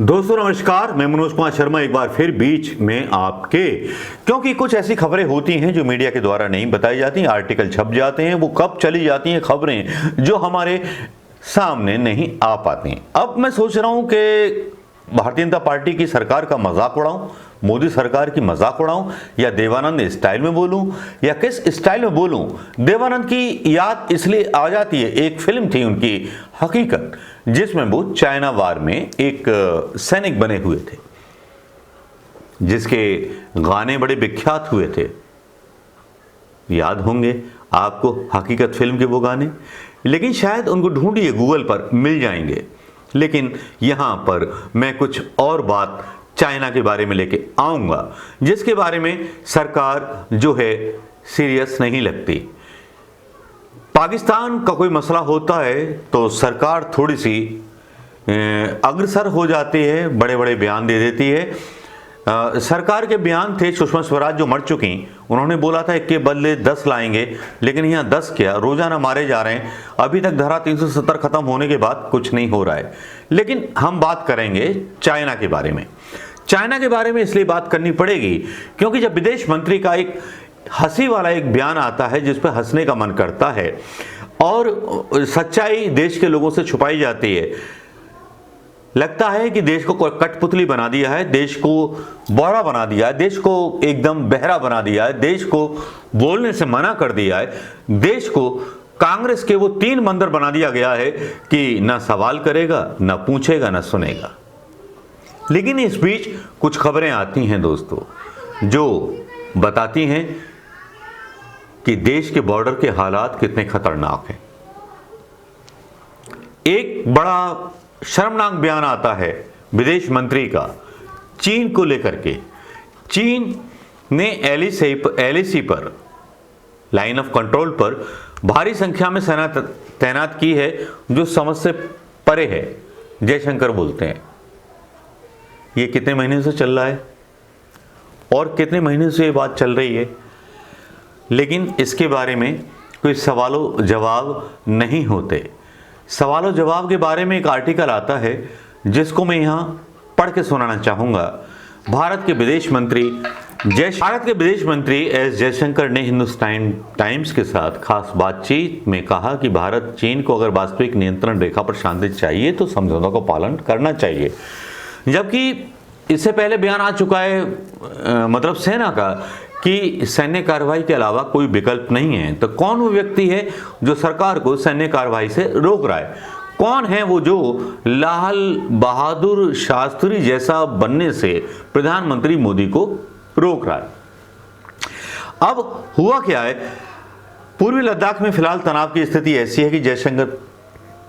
दोस्तों नमस्कार, मैं मनोज कुमार शर्मा एक बार फिर बीच में आपके, क्योंकि कुछ ऐसी खबरें होती हैं जो मीडिया के द्वारा नहीं बताई जाती, आर्टिकल छप जाते हैं, वो कब चली जाती हैं खबरें जो हमारे सामने नहीं आ पाती। अब मैं सोच रहा हूं कि भारतीय जनता पार्टी की सरकार का मजाक उड़ाऊं, मोदी सरकार की मजाक उड़ाऊं, या देवानंद स्टाइल में बोलूं, या किस स्टाइल में बोलूं। देवानंद की याद इसलिए आ जाती है, एक फिल्म थी उनकी हकीकत, जिसमें वो चाइना वार में एक सैनिक बने हुए थे, जिसके गाने बड़े विख्यात हुए थे। याद होंगे आपको हकीकत फिल्म के वो गाने, लेकिन शायद उनको ढूंढिए गूगल पर मिल जाएंगे। लेकिन यहां पर मैं कुछ और बात चाइना के बारे में लेके आऊंगा, जिसके बारे में सरकार जो है सीरियस नहीं लगती। पाकिस्तान का कोई मसला होता है तो सरकार थोड़ी सी अग्रसर हो जाती है, बड़े बड़े बयान दे देती है। सरकार के बयान थे, सुषमा स्वराज जो मर चुकी, उन्होंने बोला था 1 के बदले 10 लाएंगे, लेकिन यहाँ 10 क्या, रोजाना मारे जा रहे हैं। अभी तक धारा 370 खत्म होने के बाद कुछ नहीं हो रहा है। लेकिन हम बात करेंगे चाइना के बारे में। चाइना के बारे में इसलिए बात करनी पड़ेगी क्योंकि जब विदेश मंत्री का एक हंसी वाला एक बयान आता है जिस पर हंसने का मन करता है और सच्चाई देश के लोगों से छुपाई जाती है, लगता है कि देश को कठपुतली बना दिया है, देश को बौड़ा बना दिया है, देश को एकदम बहरा बना दिया है, देश को बोलने से मना कर दिया है, देश को कांग्रेस के वो 3 बंदर बना दिया गया है कि ना सवाल करेगा, ना पूछेगा, ना सुनेगा। लेकिन इस बीच कुछ खबरें आती हैं दोस्तों जो बताती हैं कि देश के बॉर्डर के हालात कितने खतरनाक हैं। एक बड़ा शर्मनाक बयान आता है विदेश मंत्री का चीन को लेकर के। चीन ने एलएसी पर, लाइन ऑफ कंट्रोल पर भारी संख्या में सेना तैनात की है, जो समझ से परे है, जयशंकर बोलते हैं। ये कितने महीने से चल रहा है और कितने महीने से ये बात चल रही है, लेकिन इसके बारे में कोई सवालों जवाब नहीं होते। सवालों जवाब के बारे में एक आर्टिकल आता है जिसको मैं यहाँ पढ़ के सुनाना चाहूँगा। भारत के विदेश मंत्री एस जयशंकर ने हिंदुस्तान टाइम्स के साथ खास बातचीत में कहा कि भारत चीन को अगर वास्तविक नियंत्रण रेखा पर शांति चाहिए तो समझौता का पालन करना चाहिए। जबकि इससे पहले बयान आ चुका है मतलब सेना का कि सैन्य कार्रवाई के अलावा कोई विकल्प नहीं है। तो कौन वो व्यक्ति है जो सरकार को सैन्य कार्रवाई से रोक रहा है? कौन है वो जो लाल बहादुर शास्त्री जैसा बनने से प्रधानमंत्री मोदी को रोक रहा है? अब हुआ क्या है, पूर्वी लद्दाख में फिलहाल तनाव की स्थिति ऐसी है कि जयशंकर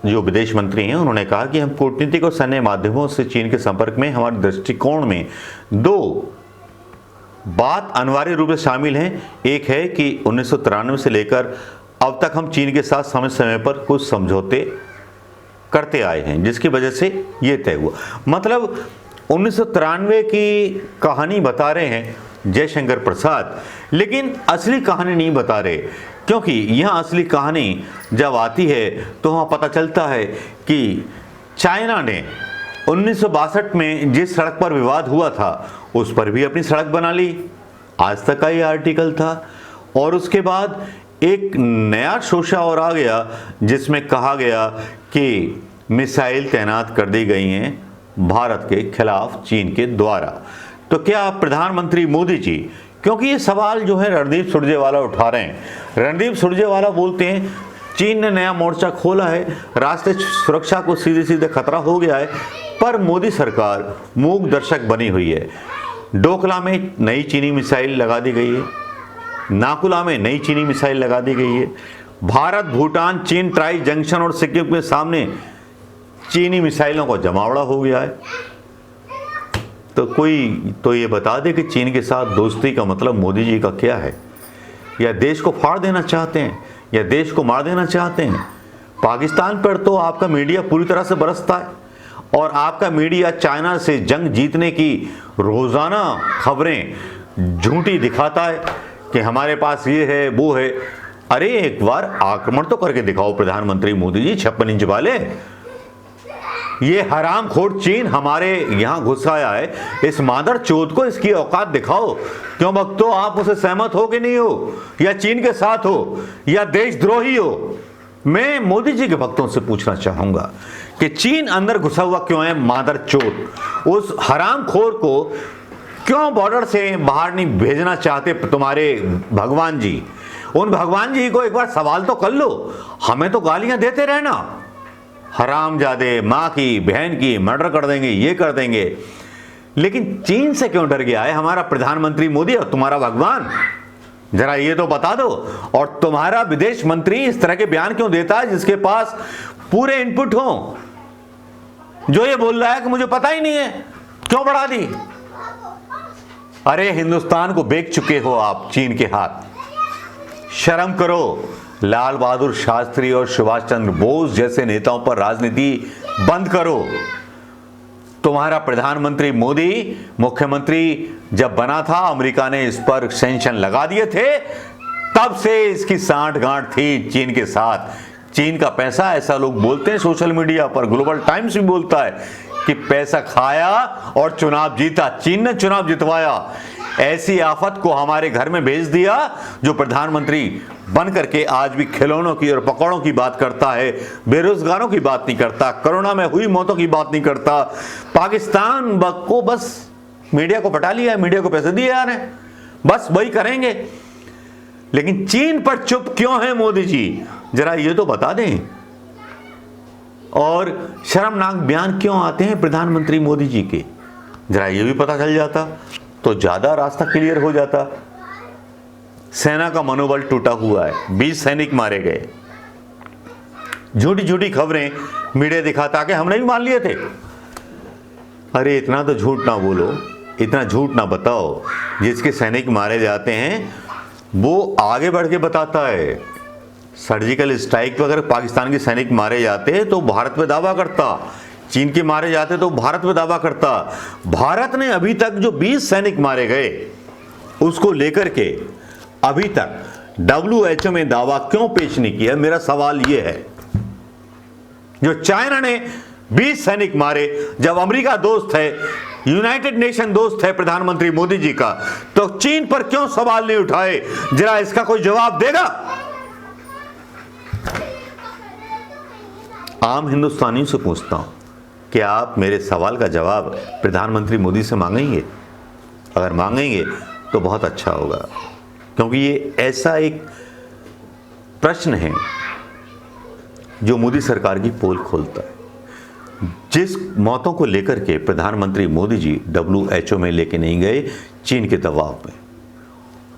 जो विदेश मंत्री हैं उन्होंने कहा कि हम कूटनीतिक और सैन्य माध्यमों से चीन के संपर्क में, हमारे दृष्टिकोण में 2 बात अनिवार्य रूप से शामिल हैं। एक है कि 1993 से लेकर अब तक हम चीन के साथ समय समय पर कुछ समझौते करते आए हैं, जिसकी वजह से ये तय हुआ। मतलब 1993 की कहानी बता रहे हैं जयशंकर प्रसाद, लेकिन असली कहानी नहीं बता रहे, क्योंकि यहाँ असली कहानी जब आती है तो वहाँ पता चलता है कि चाइना ने 1962 में जिस सड़क पर विवाद हुआ था उस पर भी अपनी सड़क बना ली। आज तक का ये आर्टिकल था। और उसके बाद एक नया शोशा और आ गया जिसमें कहा गया कि मिसाइल तैनात कर दी गई हैं भारत के खिलाफ चीन के द्वारा। तो क्या प्रधानमंत्री मोदी जी, क्योंकि ये सवाल जो है रणदीप सुरजेवाला उठा रहे हैं, रणदीप सुरजेवाला बोलते हैं चीन ने नया मोर्चा खोला है, राष्ट्रीय सुरक्षा को सीधे सीधे खतरा हो गया है, पर मोदी सरकार मूक दर्शक बनी हुई है। डोकला में नई चीनी मिसाइल लगा दी गई है, नाकुला में नई चीनी मिसाइल लगा दी गई है, भारत भूटान चीन ट्राई जंक्शन और सिक्किम के सामने चीनी मिसाइलों का जमावड़ा हो गया है। तो कोई तो ये बता दे कि चीन के साथ दोस्ती का मतलब मोदी जी का क्या है? या देश को फाड़ देना चाहते हैं, या देश को मार देना चाहते हैं? पाकिस्तान पर तो आपका मीडिया पूरी तरह से बरसता है और आपका मीडिया चाइना से जंग जीतने की रोजाना खबरें झूठी दिखाता है कि हमारे पास ये है वो है। अरे एक बार आक्रमण तो करके दिखाओ प्रधानमंत्री मोदी जी, 56 इंच वाले। ये हरामखोर चीन हमारे यहां घुस आया है, इस मादर चोद को इसकी औकात दिखाओ। क्यों भक्तों, आप उसे सहमत हो कि नहीं हो, या चीन के साथ हो, या देशद्रोही हो? मैं मोदी जी के भक्तों से पूछना चाहूंगा कि चीन अंदर घुसा हुआ क्यों है मादर चोद? उस हरामखोर को क्यों बॉर्डर से बाहर नहीं भेजना चाहते तुम्हारे भगवान जी? उन भगवान जी को एक बार सवाल तो कर लो, हमें तो गालियां देते रहना, हरामजादे, माँ की बहन की मर्डर कर देंगे, ये कर देंगे, लेकिन चीन से क्यों डर गया है हमारा प्रधानमंत्री मोदी और तुम्हारा भगवान? जरा ये तो बता दो। और तुम्हारा विदेश मंत्री इस तरह के बयान क्यों देता है जिसके पास पूरे इनपुट हो? जो ये बोल रहा है कि मुझे पता ही नहीं है, क्यों बढ़ा दी? अरे हिंदुस्तान को बेच चुके हो आप चीन के हाथ, शर्म करो। लाल बहादुर शास्त्री और सुभाष चंद्र बोस जैसे नेताओं पर राजनीति बंद करो। तुम्हारा प्रधानमंत्री मोदी मुख्यमंत्री जब बना था, अमेरिका ने इस पर सैंक्शन लगा दिए थे, तब से इसकी सांठ-गांठ थी चीन के साथ। चीन का पैसा, ऐसा लोग बोलते हैं सोशल मीडिया पर, ग्लोबल टाइम्स भी बोलता है कि पैसा खाया और चुनाव जीता, चीन ने चुनाव जितवाया। ऐसी आफत को हमारे घर में भेज दिया जो प्रधानमंत्री बन करके आज भी खिलौनों की और पकौड़ों की बात करता है, बेरोजगारों की बात नहीं करता, कोरोना में हुई मौतों की बात नहीं करता। पाकिस्तान को बस मीडिया को पटा लिया है, मीडिया को पैसे दिए जा रहे हैं, बस वही करेंगे। लेकिन चीन पर चुप क्यों है मोदी जी, जरा ये तो बता दें। और शर्मनाक बयान क्यों आते हैं प्रधानमंत्री मोदी जी के, जरा ये भी पता चल जाता तो ज्यादा रास्ता क्लियर हो जाता। सेना का मनोबल टूटा हुआ है, 20 सैनिक मारे गए, झूठी झूठी खबरें मीडिया दिखाता कि हमने भी मान लिए थे। अरे इतना तो झूठ ना बोलो, इतना झूठ ना बताओ। जिसके सैनिक मारे जाते हैं वो आगे बढ़ के बताता है। सर्जिकल स्ट्राइक पर अगर पाकिस्तान के सैनिक मारे जाते तो भारत पे दावा करता, चीन के मारे जाते तो भारत पे दावा करता। भारत ने अभी तक जो 20 सैनिक मारे गए उसको लेकर के अभी तक WHO में दावा क्यों पेश नहीं किया? मेरा सवाल यह है। जो चाइना ने 20 सैनिक मारे, जब अमेरिका दोस्त है, यूनाइटेड नेशन दोस्त है प्रधानमंत्री मोदी जी का, तो चीन पर क्यों सवाल नहीं उठाए? जरा इसका कोई जवाब देगा? आम हिंदुस्तानियों से पूछता हूं कि आप मेरे सवाल का जवाब प्रधानमंत्री मोदी से मांगेंगे? अगर मांगेंगे तो बहुत अच्छा होगा, क्योंकि ये ऐसा एक प्रश्न है जो मोदी सरकार की पोल खोलता है। जिस मौतों को लेकर के प्रधानमंत्री मोदी जी WHO में लेके नहीं गए चीन के दबाव में,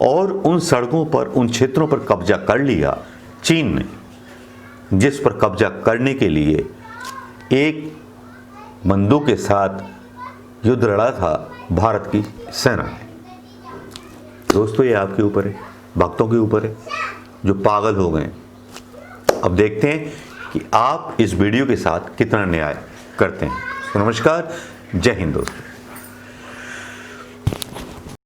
और उन सड़कों पर, उन क्षेत्रों पर कब्जा कर लिया चीन ने, जिस पर कब्जा करने के लिए एक बंदूक के साथ युद्ध लड़ा था भारत की सेना ने। दोस्तों ये आपके ऊपर है, भक्तों के ऊपर है जो पागल हो गए। अब देखते हैं कि आप इस वीडियो के साथ कितना न्याय करते हैं। तो नमस्कार, जय हिंद दोस्तों।